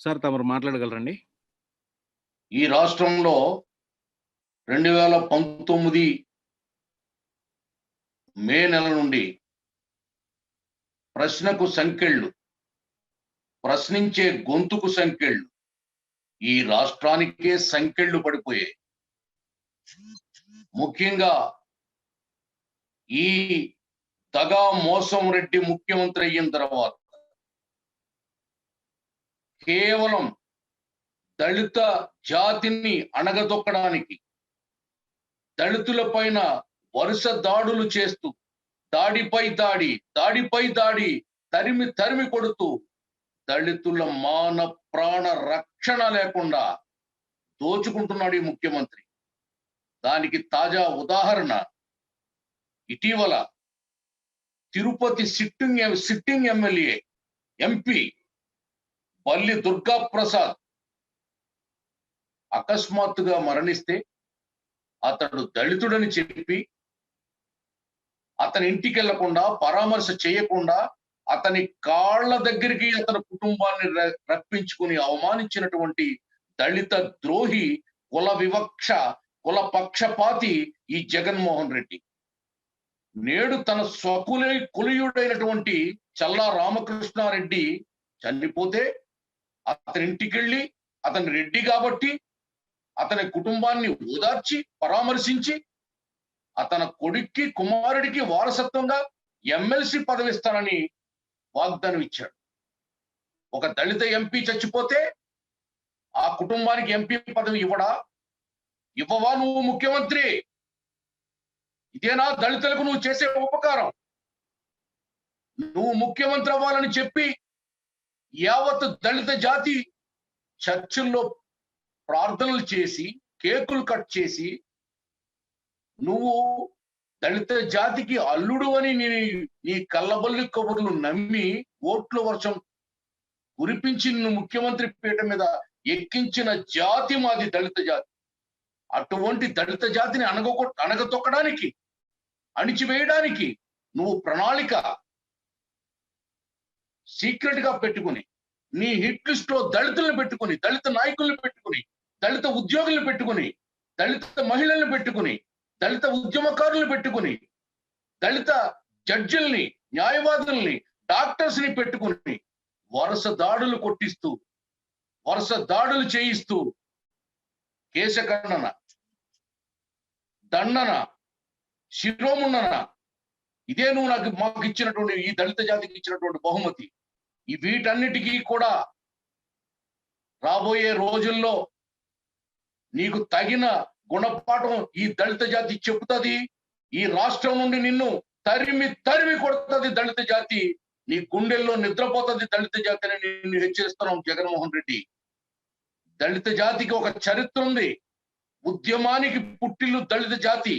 Sir తమరు మాట్లాడగలరండి? ఈ రాష్ట్రంలో 2019 మే నెల నుండి ప్రశ్నకు సంకెళ్ళు, ప్రశ్నించే గొంతుకు సంకెళ్ళు, ఈ రాష్ట్రానికే సంకెళ్ళు పడిపోయాయి. ముఖ్యంగా ఈ దగా మోసం రెడ్డి ముఖ్యమంత్రి అయిన తర్వాత కేవలం దళిత జాతిని అణగదొక్కడానికి, దళితుల పైన వరుస దాడులు చేస్తూ దాడిపై దాడి, దాడిపై దాడి, తరిమి తరిమి కొడుతూ దళితుల మాన ప్రాణ రక్షణ లేకుండా దోచుకుంటున్నాడు ఈ ముఖ్యమంత్రి. దానికి తాజా ఉదాహరణ ఇటీవల తిరుపతి సిట్టింగ్ ఎమ్మెల్యే ఎంపీ బల్లి దుర్గా ప్రసాద్ అకస్మాత్తుగా మరణిస్తే అతడు దళితుడని చెప్పి అతని ఇంటికి వెళ్లకుండా, పరామర్శ చేయకుండా, అతని కాళ్ల దగ్గరికి అతని కుటుంబాన్ని రప్పించుకుని అవమానించినటువంటి దళిత ద్రోహి, కుల వివక్ష, కుల పక్షపాతి ఈ జగన్మోహన్ రెడ్డి. నేడు తన కులయుడైనటువంటి చల్లా రామకృష్ణారెడ్డి చనిపోతే అతని ఇంటికెళ్ళి, అతని రెడ్డి కాబట్టి అతని కుటుంబాన్ని ఓదార్చి పరామర్శించి అతని కొడుక్కి, కుమారుడికి వారసత్వంగా ఎమ్మెల్సీ పదవి ఇస్తానని వాగ్దానం ఇచ్చాడు. ఒక దళిత ఎంపీ చచ్చిపోతే ఆ కుటుంబానికి ఎంపీ పదవి ఇవ్వవా నువ్వు ముఖ్యమంత్రి? ఇదేనా దళితులకు నువ్వు చేసే ఉపకారం? నువ్వు ముఖ్యమంత్రి అవ్వాలని చెప్పి యావత్ దళిత జాతి చర్చిల్లో ప్రార్థనలు చేసి, కేకులు కట్ చేసి, నువ్వు దళిత జాతికి అల్లుడు అని నీ కళ్ళబల్లి కబుర్లు నమ్మి ఓట్ల వర్షం కురిపించి నిన్ను ముఖ్యమంత్రి పీఠ మీద ఎక్కించిన జాతి మాది దళిత జాతి. అటువంటి దళిత జాతిని అణగతొక్కడానికి, అణిచివేయడానికి నువ్వు ప్రణాళిక సీక్రెట్ గా పెట్టుకుని, నీ హిట్ లిస్ట్ లో దళితులను పెట్టుకుని, దళిత నాయకులను పెట్టుకుని, దళిత ఉద్యోగులను పెట్టుకుని, దళిత మహిళలను పెట్టుకుని, దళిత ఉద్యమకారులను పెట్టుకుని, దళిత జడ్జిల్ని, న్యాయవాదుల్ని, డాక్టర్స్ ని పెట్టుకుని వరుస దాడులు కొట్టిస్తూ, వరుస దాడులు చేయిస్తూ కేశఖండన, దండన, శిరోముండన, ఇదే నువ్వు మాకు ఇచ్చినటువంటి, ఈ దళిత జాతికి ఇచ్చినటువంటి బహుమతి. ఈ వీటన్నిటికీ కూడా రాబోయే రోజుల్లో నీకు తగిన గుణపాఠం ఈ దళిత జాతి చెబుతుంది. ఈ రాష్ట్రం నుండి నిన్ను తరిమి తరిమి కొడుతుంది దళిత జాతి. నీ గుండెల్లో నిద్రపోతుంది దళిత జాతి అని నిన్ను హెచ్చరిస్తున్నాం జగన్మోహన్ రెడ్డి. దళిత జాతికి ఒక చరిత్ర ఉంది. ఉద్యమానికి పుట్టిల్లు దళిత జాతి.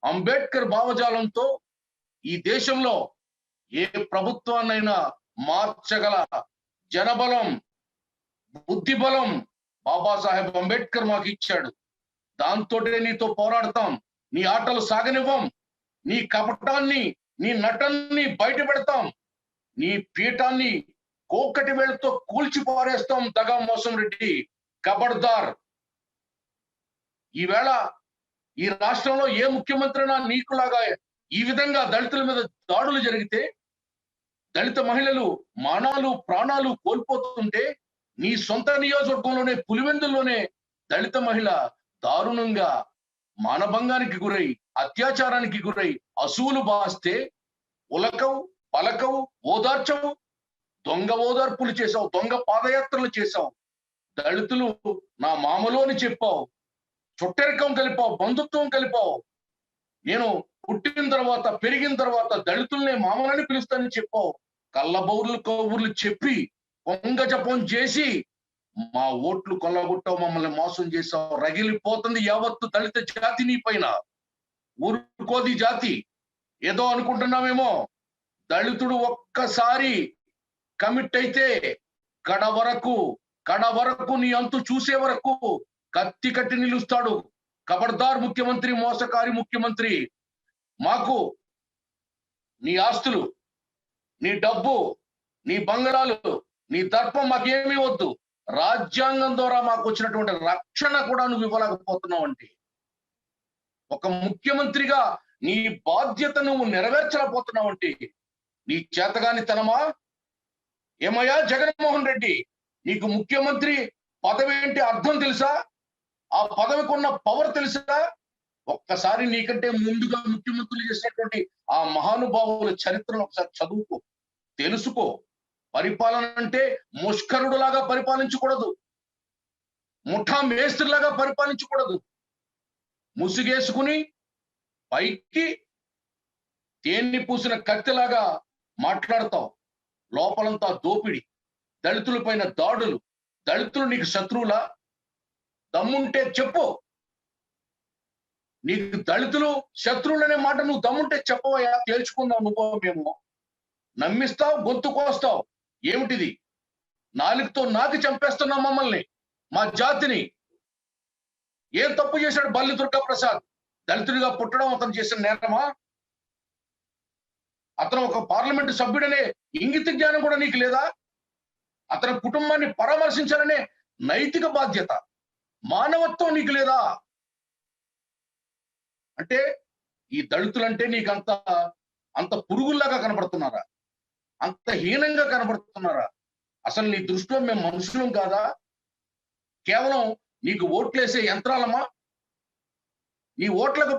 అంబేద్కర్ భావజాలంతో ఈ దేశంలో ఏ ప్రభుత్వాన్నైనా మార్చగల జనబలం, బుద్ధి బలం బాబాసాహెబ్ అంబేద్కర్ మాకు ఇచ్చాడు. దాంతోటే నీతో పోరాడతాం. నీ ఆటలు సాగనివ్వం. నీ కపటాన్ని, నీ నటన్ని బయట పెడతాం. నీ పీఠాన్ని కోకటి వేళతో కూల్చి పారేస్తాం దగా మోసం రెడ్డి. ఖబర్దార్. ఈవేళ ఈ రాష్ట్రంలో ఏ ముఖ్యమంత్రినా నీకులాగా ఈ విధంగా దళితుల మీద దాడులు జరిగితే, దళిత మహిళలు మానాలు ప్రాణాలు కోల్పోతుంటే, నీ సొంత నియోజకవర్గంలోనే పులివెందుల్లోనే దళిత మహిళ దారుణంగా మానభంగానికి గురై, అత్యాచారానికి గురై అసూలు బాస్తే ఉలకవు, పలకవు, ఓదార్చవు. దొంగ ఓదార్పులు చేశావు, దొంగ పాదయాత్రలు చేశావు. దళితులు నా మామలోని చెప్పావు, చుట్టరికం కలిపావు, బంధుత్వం కలిపావు. నేను పుట్టిన తర్వాత, పెరిగిన తర్వాత దళితుల్ని మామలని పిలుస్తానని చెప్పావు. కళ్ళబౌర్లు కబుర్లు చెప్పి పొంగ జపం చేసి మా ఓట్లు కొల్లగొట్టావు, మమ్మల్ని మోసం చేసావు. రగిలిపోతుంది యావత్తు దళిత జాతి నీ పైన. ఊరుకోది జాతి. ఏదో అనుకుంటున్నామేమో. దళితుడు ఒక్కసారి కమిట్ అయితే కడ వరకు నీ అంతు చూసే వరకు కత్తి కట్టి నిలుస్తాడు. ఖబర్దార్ ముఖ్యమంత్రి, మోసకారి ముఖ్యమంత్రి. మాకు నీ ఆస్తులు, నీ డబ్బు, నీ బంగళాలు, నీ దర్పం మాకేమీ వద్దు. రాజ్యాంగం ద్వారా మాకు వచ్చినటువంటి రక్షణ కూడా నువ్వు ఇవ్వలేకపోతున్నావు అంటే, ఒక ముఖ్యమంత్రిగా నీ బాధ్యత నువ్వు నెరవేర్చలేకపోతున్నావు అంటే నీ చేతగానితనమా? ఏమయ్యా జగన్మోహన్ రెడ్డి, నీకు ముఖ్యమంత్రి పదవి ఏంటి అర్థం తెలుసా? ఆ పదవికి ఉన్న పవర్ తెలుసా? ఒక్కసారి నీకంటే ముందుగా ముఖ్యమంత్రులు చేసినటువంటి ఆ మహానుభావుల చరిత్రను ఒకసారి చదువుకో, తెలుసుకో. పరిపాలన అంటే ముష్కరుడులాగా పరిపాలించకూడదు, ముఠా మేస్త్రిలాగా పరిపాలించకూడదు. ముసుగేసుకుని పైకి తేన్ని పూసిన కత్తిలాగా మాట్లాడతావు, లోపలంతా దోపిడి, దళితుల పైన దాడులు. దళితులు నీకు శత్రువులా? దమ్ముంటే చెప్పు. నీకు దళితులు శత్రువులు అనే మాట నువ్వు దమ్ముంటే చెప్పవయ్యా, తేల్చుకుందాం. నువ్వు మేము నమ్మిస్తావు, గొంతు కోస్తావు. ఏమిటిది? నాలుగుతో నాకి చంపేస్తున్నావు మమ్మల్ని, మా జాతిని. ఏం తప్పు చేశాడు బల్లి దుర్గా ప్రసాద్? దళితుడిగా పుట్టడం అతను చేసిన నేరమా? అతను ఒక పార్లమెంటు సభ్యుడనే ఇంగిత జ్ఞానం కూడా నీకు లేదా? అతని కుటుంబాన్ని పరామర్శించాలనే నైతిక బాధ్యత, మానవత్వం నీకు లేదా? అంటే ఈ దళితులంటే నీకు అంత పురుగుల్లాగా కనబడుతున్నారా? అంత హీనంగా కనబడుతున్నారా? అసలు నీ దృష్టిలో మేము మనుషులం కాదా? కేవలం నీకు ఓట్లేసే యంత్రాలమా? నీ ఓట్లకు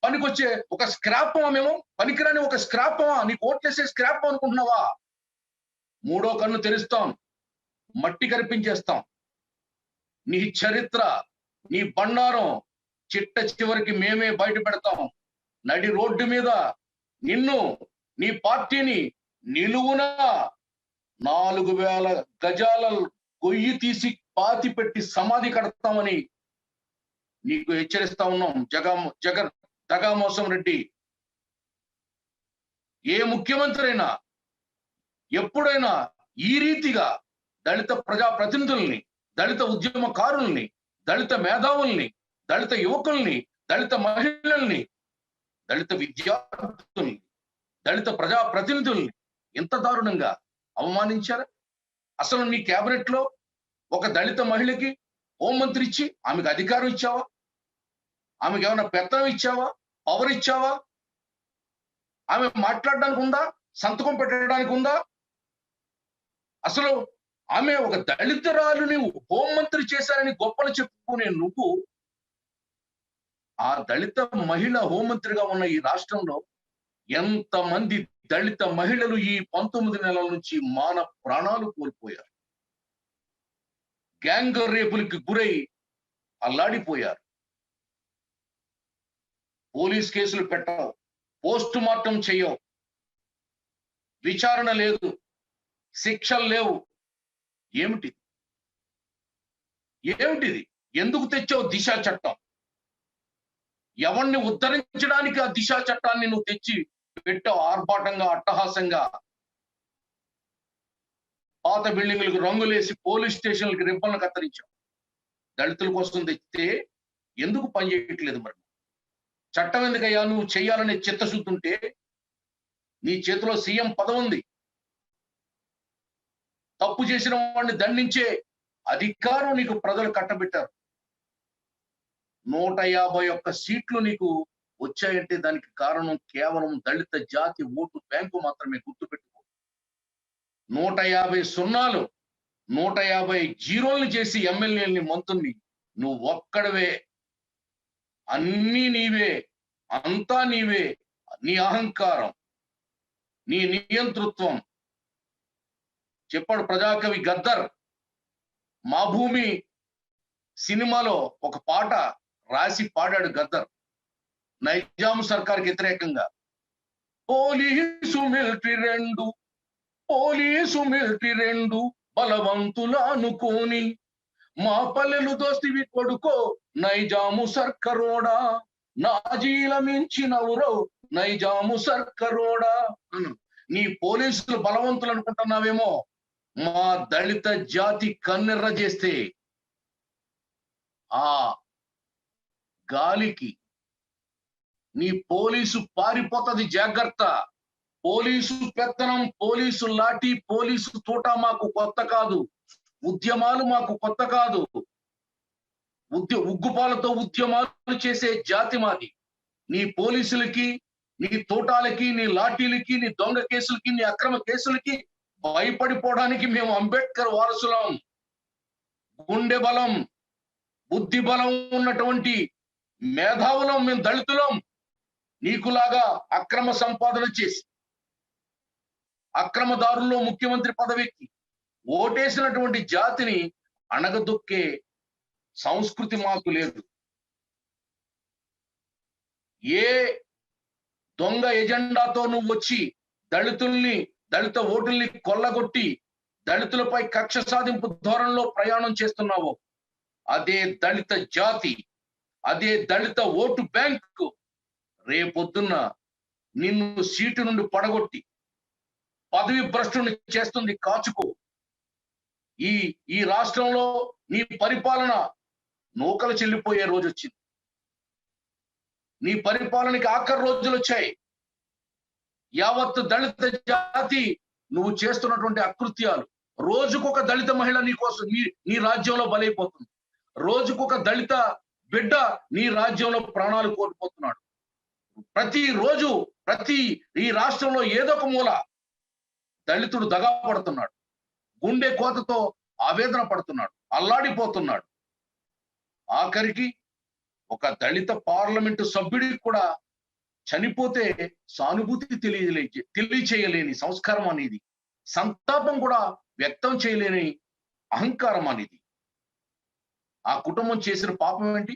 పనికొచ్చే ఒక స్క్రాపమా? మేము పనికిరాని ఒక స్క్రాపమా? నీకు ఓట్లేసే స్క్రాప్ అనుకుంటున్నావా? మూడో కన్ను తెరుస్తాం, మట్టి కనిపించేస్తాం. నీ చరిత్ర, నీ బండారం చిట్ట చివరికి మేమే బయట పెడతాం. నడి రోడ్డు మీద నిన్ను, నీ పార్టీని నిలువున 4000 గజాల గొయ్యి తీసి పాతి పెట్టి సమాధి కడతామని నీకు హెచ్చరిస్తా ఉన్నాం. జగన్ దగామోసం రెడ్డి. ఏ ముఖ్యమంత్రి అయినా ఎప్పుడైనా ఈ రీతిగా దళిత ప్రజాప్రతినిధుల్ని, దళిత ఉద్యమకారుల్ని, దళిత మేధావుల్ని, దళిత యువకుల్ని, దళిత మహిళల్ని, దళిత విద్యార్థుల్ని, దళిత ప్రజాప్రతినిధుల్ని ఎంత దారుణంగా అవమానించారు? అసలు నీ కేబినెట్ లో ఒక దళిత మహిళకి హోంమంత్రి ఇచ్చి ఆమెకు అధికారం ఇచ్చావా? ఆమెకు ఏమైనా పెత్తనం ఇచ్చావా? పవర్ ఇచ్చావా? ఆమె మాట్లాడడానికి ఉందా? సంతకం పెట్టడానికి ఉందా? అసలు ఆమె ఒక దళితురాలుని హోంమంత్రి చేశారని గొప్పలు చెప్పుకునే నువ్వు, ఆ దళిత మహిళ హోంమంత్రిగా ఉన్న ఈ రాష్ట్రంలో ఎంతమంది దళిత మహిళలు ఈ 19 నెలల నుంచి ప్రాణాలు కోల్పోయారు, గ్యాంగ్ రేపులకి గురై అల్లాడిపోయారు. పోలీస్ కేసులు పెట్టవు, పోస్ట్ మార్టం చేయవు, విచారణ లేదు, శిక్షలు లేవు. ఏమిటిది? ఎందుకు తెచ్చావు దిశా చట్టం? ఎవరిని ఉద్ధరించడానికి ఆ దిశా చట్టాన్ని నువ్వు తెచ్చి పెట్టావు? ఆర్భాటంగా, అట్టహాసంగా పాత బిల్డింగులకు రంగులేసి పోలీస్ స్టేషన్లకు రిబ్బన్లు కత్తిరించావు. దళితుల కోసం తెచ్చితే ఎందుకు పని చేయట్లేదు? మరి చట్టం ఎందుకయ్యా? నువ్వు చెయ్యాలనే చిత్తశుద్ధి ఉంటే నీ చేతిలో సీఎం పదవి ఉంది. తప్పు చేసిన వాడిని దండించే అధికారం నీకు ప్రజలు కట్టబెట్టారు. 151 సీట్లు నీకు వచ్చాయంటే దానికి కారణం కేవలం దళిత జాతి ఓటు బ్యాంకు మాత్రమే. గుర్తుపెట్టుకో. 150 సున్నాలు, 150 జీరోల్ని చేసి ఎమ్మెల్యేలని, మంత్రుల్ని నువ్వు ఒక్కడవే. అన్నీ నీవే, అంతా నీవే. నీ అహంకారం, నీ నియంతృత్వం. చెప్పాడు ప్రజాకవి గద్దర్, మా భూమి సినిమాలో ఒక పాట రాసి పాడాడు గద్దర్ నైజాం సర్కార్కి వ్యతిరేకంగా. పోలీసు మిలిటరీ రెండు బలవంతుల అనుకోని మా పల్లెలు దోస్తివి కొడుకో నైజాము సర్కరోడా, నాజీల మించినవురో నైజాము సర్కరోడా. నీ పోలీసులు బలవంతులు అనుకుంటున్నావేమో, మా దళిత జాతి కన్నెర్ర చేస్తే ఆ గాలికి నీ పోలీసు పారిపోతది. జాగ్రత్త. పోలీసు పెత్తనం, పోలీసు లాఠీ, పోలీసు తోట మాకు కొత్త కాదు. ఉద్యమాలు మాకు కొత్త కాదు. ఉగ్గుపాలతో ఉద్యమాలు చేసే జాతి మాది. నీ పోలీసులకి, నీ తోటాలకి, నీ లాఠీలకి, నీ దొంగ కేసులకి, నీ అక్రమ కేసులకి భయపడిపోవడానికి మేము అంబేద్కర్ వారసులం. గుండె బలం, బుద్ధి బలం ఉన్నటువంటి మేధావులం మేము, దళితులం. నీకులాగా అక్రమ సంపాదన చేసి అక్రమదారుల్లో ముఖ్యమంత్రి పదవికి ఓటేసినటువంటి జాతిని అణగదొక్కే సంస్కృతి మాకు లేదు. ఏ దొంగ ఎజెండాతో నువ్వు వచ్చి దళిత ఓటుల్ని కొల్లగొట్టి దళితులపై కక్ష సాధింపు ధోరణిలో ప్రయాణం చేస్తున్నావో అదే దళిత జాతి, అదే దళిత ఓటు బ్యాంకు రేపొద్దున్న నిన్ను సీటు నుండి పడగొట్టి పదవి భ్రష్టుని చేస్తుంది. కాచుకో. ఈ రాష్ట్రంలో నీ పరిపాలన నూకలు చెల్లిపోయే రోజు వచ్చింది. నీ పరిపాలనకి ఆఖరి రోజులు వచ్చాయి. యావత్తు దళిత జాతి నువ్వు చేస్తున్నటువంటి అకృత్యాలు, రోజుకొక దళిత మహిళ నీ కోసం నీ రాజ్యంలో బలైపోతుంది. రోజుకొక దళిత బిడ్డ నీ రాజ్యంలో ప్రాణాలు కోల్పోతున్నాడు. ఈ రాష్ట్రంలో ఏదో ఒక మూల దళితుడు దగా పడుతున్నాడు. గుండె కోతతో ఆవేదన పడుతున్నాడు, అల్లాడిపోతున్నాడు. ఆఖరికి ఒక దళిత పార్లమెంటు సభ్యుడికి కూడా చనిపోతే సానుభూతి తెలియచేయలేని సంస్కారం అనేది, సంతాపం కూడా వ్యక్తం చేయలేని అహంకారం అనేది. ఆ కుటుంబం చేసిన పాపం ఏంటి?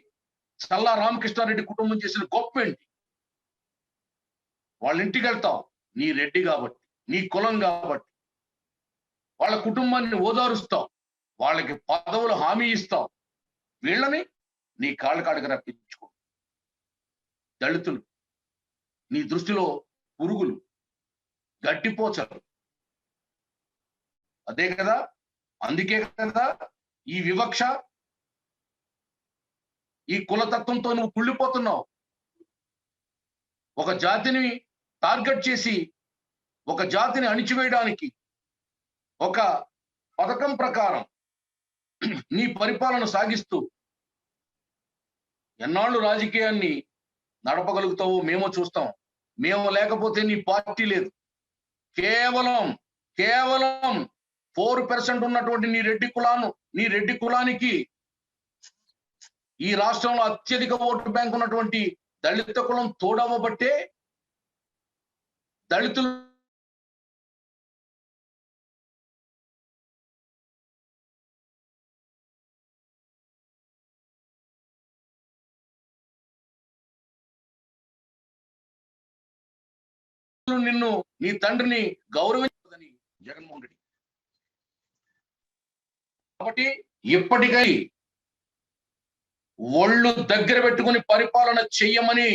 చల్లా రామకృష్ణారెడ్డి కుటుంబం చేసిన గొప్ప ఏంటి? వాళ్ళ ఇంటికి వెళ్తావు, నీ రెడ్డి కాబట్టి, నీ కులం కాబట్టి. వాళ్ళ కుటుంబాన్ని ఓదారుస్తావు, వాళ్ళకి పదవులు హామీ ఇస్తావు. వీళ్ళని నీ కాళ్ళకాడికి రప్పించుకో. దళితులు నీ దృష్టిలో పురుగులు, గడ్డిపోచలు. అదే కదా, అందుకే కదా ఈ వివక్ష, ఈ కులతత్వంతో నువ్వు కుళ్ళిపోతున్నావు. ఒక జాతిని టార్గెట్ చేసి ఒక జాతిని అణిచివేయడానికి ఒక పథకం ప్రకారం నీ పరిపాలన సాగిస్తూ ఎన్నాళ్ళు రాజకీయాన్ని నడపగలుగుతావో మేము చూస్తాం. మేము లేకపోతే నీ పార్టీ లేదు. కేవలం 4% ఉన్నటువంటి నీ రెడ్డి కులానికి ఈ రాష్ట్రంలో అత్యధిక ఓటు బ్యాంక్ ఉన్నటువంటి దళిత కులం తోడవబట్టే దళితులు నిన్ను, నీ తండ్రిని గౌరవించదని జగన్మోహన్ రెడ్డి. కాబట్టి ఇప్పటికై ఒళ్ళు దగ్గర పెట్టుకుని పరిపాలన చెయ్యమని